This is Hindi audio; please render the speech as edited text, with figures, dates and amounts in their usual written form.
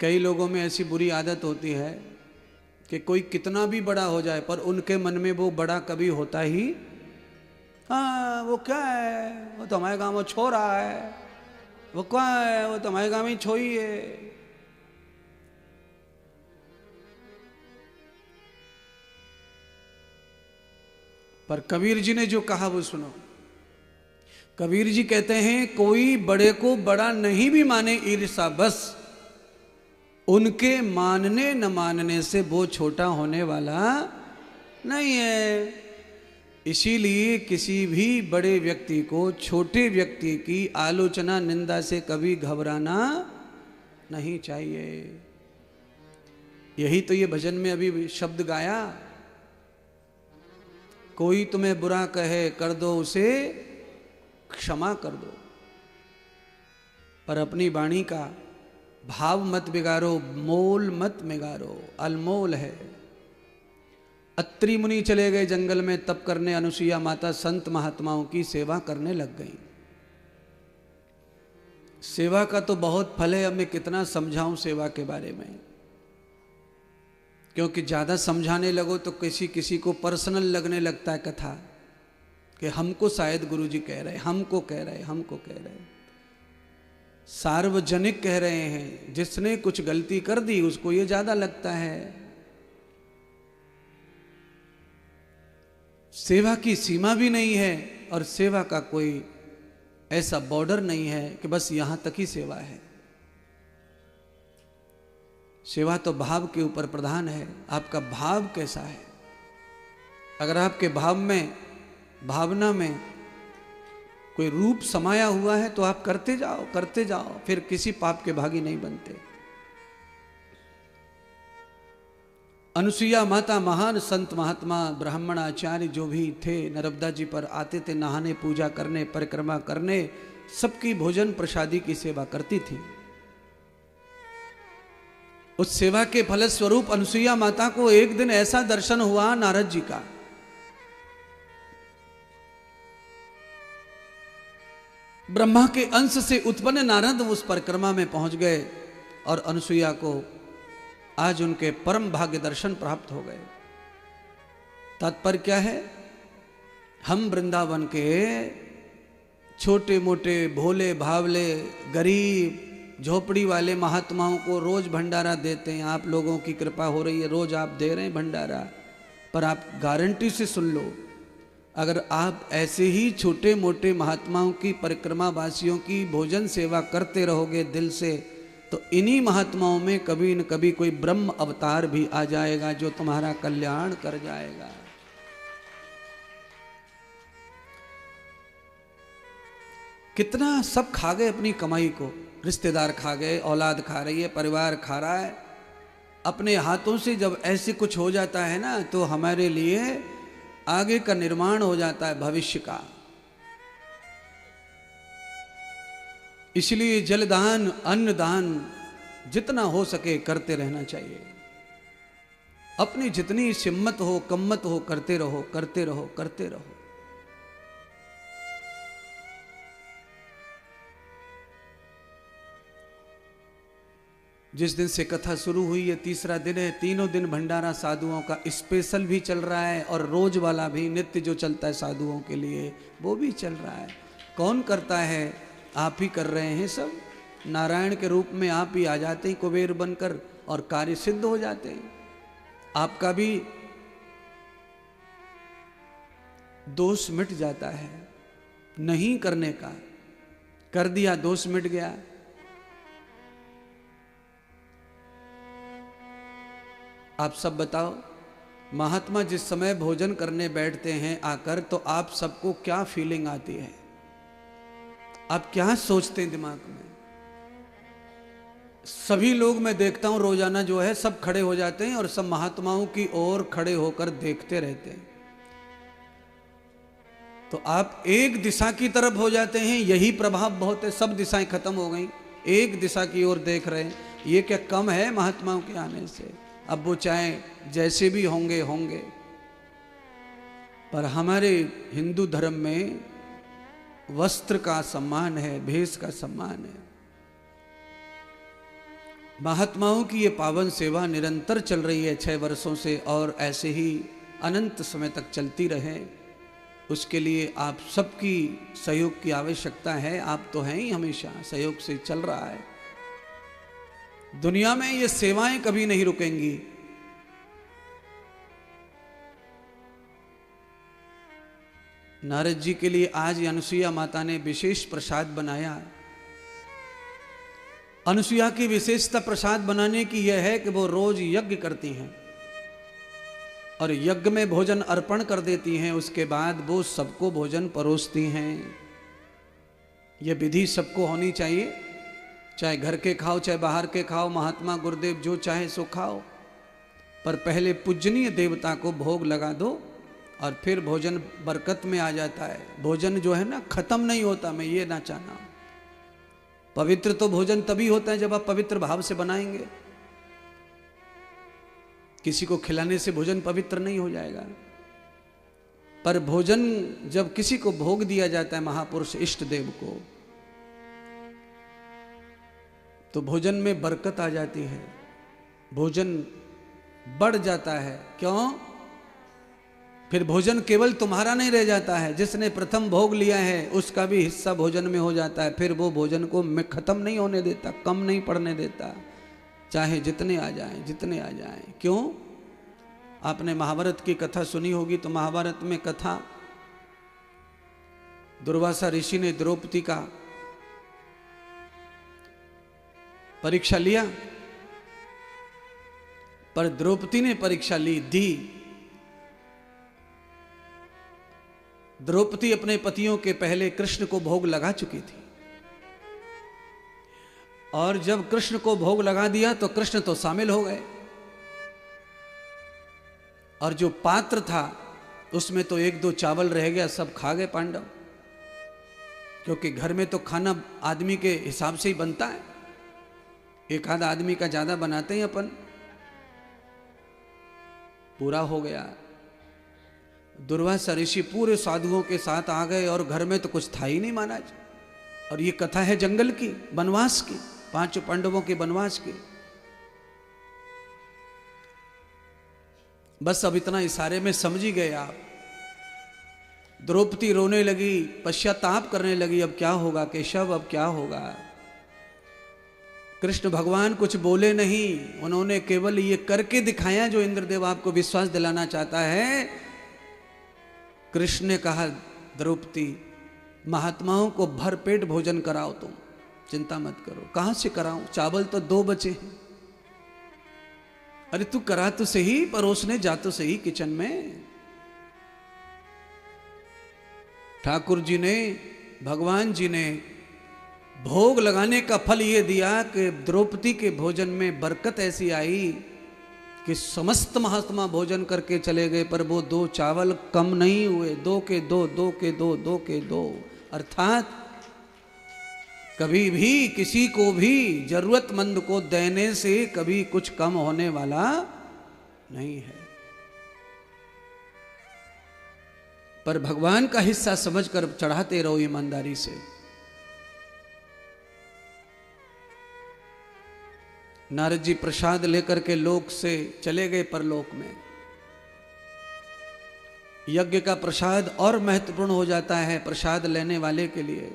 कई लोगों में ऐसी बुरी आदत होती है कि कोई कितना भी बड़ा हो जाए पर उनके मन में वो बड़ा कभी होता ही, हाँ वो क्या है, वो तो हमारे गांव में छो रहा है, वो क्या है, वो तो हमारे गांव में छोई है। पर कबीर जी ने जो कहा वो सुनो। कबीर जी कहते हैं कोई बड़े को बड़ा नहीं भी माने ईर्षा बस, उनके मानने न मानने से वो छोटा होने वाला नहीं है। इसीलिए किसी भी बड़े व्यक्ति को छोटे व्यक्ति की आलोचना निंदा से कभी घबराना नहीं चाहिए। यही तो ये भजन में अभी शब्द गाया, कोई तुम्हें बुरा कहे कर दो उसे क्षमा कर दो, पर अपनी वाणी का भाव मत बिगाड़ो, मोल मत बिगाड़ो, अनमोल है। अत्रि मुनि चले गए जंगल में तप करने, अनुसुईया माता संत महात्माओं की सेवा करने लग गई। सेवा का तो बहुत फल है, अब मैं कितना समझाऊं सेवा के बारे में, क्योंकि ज्यादा समझाने लगो तो किसी किसी को पर्सनल लगने लगता है कथा, कि हमको शायद गुरुजी कह रहे, हमको कह रहे, हमको कह रहे, सार्वजनिक कह रहे हैं। जिसने कुछ गलती कर दी उसको ये ज्यादा लगता है। सेवा की सीमा भी नहीं है और सेवा का कोई ऐसा बॉर्डर नहीं है कि बस यहां तक ही सेवा है। सेवा तो भाव के ऊपर प्रधान है, आपका भाव कैसा है। अगर आपके भाव में, भावना में कोई रूप समाया हुआ है तो आप करते जाओ करते जाओ, फिर किसी पाप के भागी नहीं बनते। अनुसुईया माता महान संत महात्मा ब्राह्मण आचार्य जो भी थे, नर्मदा जी पर आते थे नहाने, पूजा करने, परिक्रमा करने, सबकी भोजन प्रसादी की सेवा करती थी। उस सेवा के फलस्वरूप अनुसुईया माता को एक दिन ऐसा दर्शन हुआ नारद जी का, ब्रह्मा के अंश से उत्पन्न नारद उस परिक्रमा में पहुंच गए और अनुसुईया को आज उनके परम भाग्य दर्शन प्राप्त हो गए। तात्पर्य क्या है, हम वृंदावन के छोटे मोटे भोले भावले गरीब झोपड़ी वाले महात्माओं को रोज भंडारा देते हैं। आप लोगों की कृपा हो रही है, रोज आप दे रहे हैं भंडारा, पर आप गारंटी से सुन लो, अगर आप ऐसे ही छोटे मोटे महात्माओं की परिक्रमा वासियों की भोजन सेवा करते रहोगे दिल से, तो इन्हीं महात्माओं में कभी न कभी कोई ब्रह्म अवतार भी आ जाएगा जो तुम्हारा कल्याण कर जाएगा। कितना सब खा गए अपनी कमाई को, रिश्तेदार खा गए, औलाद खा रही है, परिवार खा रहा है। अपने हाथों से जब ऐसे कुछ हो जाता है ना, तो हमारे लिए आगे का निर्माण हो जाता है भविष्य का। इसलिए जलदान, अन्नदान जितना हो सके करते रहना चाहिए। अपनी जितनी हिम्मत हो, कम्मत हो, करते रहो करते रहो करते रहो। जिस दिन से कथा शुरू हुई है तीसरा दिन है, तीनों दिन भंडारा साधुओं का स्पेशल भी चल रहा है और रोज वाला भी नित्य जो चलता है साधुओं के लिए वो भी चल रहा है। कौन करता है, आप ही कर रहे हैं सब। नारायण के रूप में आप ही आ जाते हैं कुबेर बनकर और कार्य सिद्ध हो जाते हैं। आपका भी दोष मिट जाता है नहीं करने का, कर दिया दोष मिट गया। आप सब बताओ, महात्मा जिस समय भोजन करने बैठते हैं आकर, तो आप सबको क्या फीलिंग आती है, आप क्या सोचते हैं दिमाग में। सभी लोग मैं देखता हूं रोजाना जो है सब खड़े हो जाते हैं और सब महात्माओं की ओर खड़े होकर देखते रहते हैं। तो आप एक दिशा की तरफ हो जाते हैं, यही प्रभाव बहुत है। सब दिशाएं खत्म हो गई, एक दिशा की ओर देख रहे हैं। ये क्या कम है महात्माओं के आने से? अब वो चाहे जैसे भी होंगे होंगे, पर हमारे हिंदू धर्म में वस्त्र का सम्मान है, भेष का सम्मान है। महात्माओं की ये पावन सेवा निरंतर चल रही है 6 वर्षों से, और ऐसे ही अनंत समय तक चलती रहे, उसके लिए आप सबकी सहयोग की आवश्यकता है। आप तो हैं ही, हमेशा सहयोग से चल रहा है। दुनिया में ये सेवाएं कभी नहीं रुकेंगी। नारद जी के लिए आज अनुसुईया माता ने विशेष प्रसाद बनाया। अनुसुईया की विशेषता प्रसाद बनाने की यह है कि वो रोज यज्ञ करती हैं और यज्ञ में भोजन अर्पण कर देती हैं। उसके बाद वो सबको भोजन परोसती हैं। यह विधि सबको होनी चाहिए, चाहे घर के खाओ चाहे बाहर के खाओ, महात्मा गुरुदेव जो चाहे सो खाओ, पर पहले पूजनीय देवता को भोग लगा दो और फिर भोजन बरकत में आ जाता है। भोजन जो है ना खत्म नहीं होता, मैं ये ना चाहना। पवित्र तो भोजन तभी होता है जब आप पवित्र भाव से बनाएंगे। किसी को खिलाने से भोजन पवित्र नहीं हो जाएगा, पर भोजन जब किसी को भोग दिया जाता है, महापुरुष इष्ट देव को, तो भोजन में बरकत आ जाती है, भोजन बढ़ जाता है। क्यों? फिर भोजन केवल तुम्हारा नहीं रह जाता है, जिसने प्रथम भोग लिया है उसका भी हिस्सा भोजन में हो जाता है। फिर वो भोजन को मैं खत्म नहीं होने देता, कम नहीं पड़ने देता, चाहे जितने आ जाएं, जितने आ जाएं। क्यों? आपने महाभारत की कथा सुनी होगी, तो महाभारत में कथा, दुर्वासा ऋषि ने द्रौपदी का परीक्षा लिया, पर द्रौपदी ने परीक्षा दी। द्रौपदी अपने पतियों के पहले कृष्ण को भोग लगा चुकी थी, और जब कृष्ण को भोग लगा दिया तो कृष्ण तो शामिल हो गए, और जो पात्र था उसमें तो 1-2 चावल रह गया, सब खा गए पांडव। क्योंकि घर में तो खाना आदमी के हिसाब से ही बनता है, एक आध आदमी का ज्यादा बनाते हैं अपन। पूरा हो गया। दुर्वासा ऋषि पूरे साधुओं के साथ आ गए और घर में तो कुछ था ही नहीं महाराज। और ये कथा है जंगल की, वनवास की, 5 पांडवों के वनवास की। बस अब इतना इशारे में समझ ही गए आप। द्रौपदी रोने लगी, पश्चाताप करने लगी, अब क्या होगा केशव, अब क्या होगा। कृष्ण भगवान कुछ बोले नहीं, उन्होंने केवल ये करके दिखाया जो इंद्रदेव आपको विश्वास दिलाना चाहता है। कृष्ण ने कहा, द्रौपदी महात्माओं को भरपेट भोजन कराओ, तुम चिंता मत करो। कहां से कराऊं, चावल तो 2 बचे हैं। अरे तू करा तो सही, परोसने जा तो सही किचन में। ठाकुर जी ने, भगवान जी ने भोग लगाने का फल ये दिया कि द्रौपदी के भोजन में बरकत ऐसी आई कि समस्त महात्मा भोजन करके चले गए, पर वो 2 चावल कम नहीं हुए, 2 के 2, 2 के 2, 2 के 2। अर्थात कभी भी किसी को भी जरूरतमंद को देने से कभी कुछ कम होने वाला नहीं है। पर भगवान का हिस्सा समझकर चढ़ाते रहो ईमानदारी से। नारद जी प्रसाद लेकर के लोक से चले गए परलोक में। यज्ञ का प्रसाद और महत्वपूर्ण हो जाता है प्रसाद लेने वाले के लिए।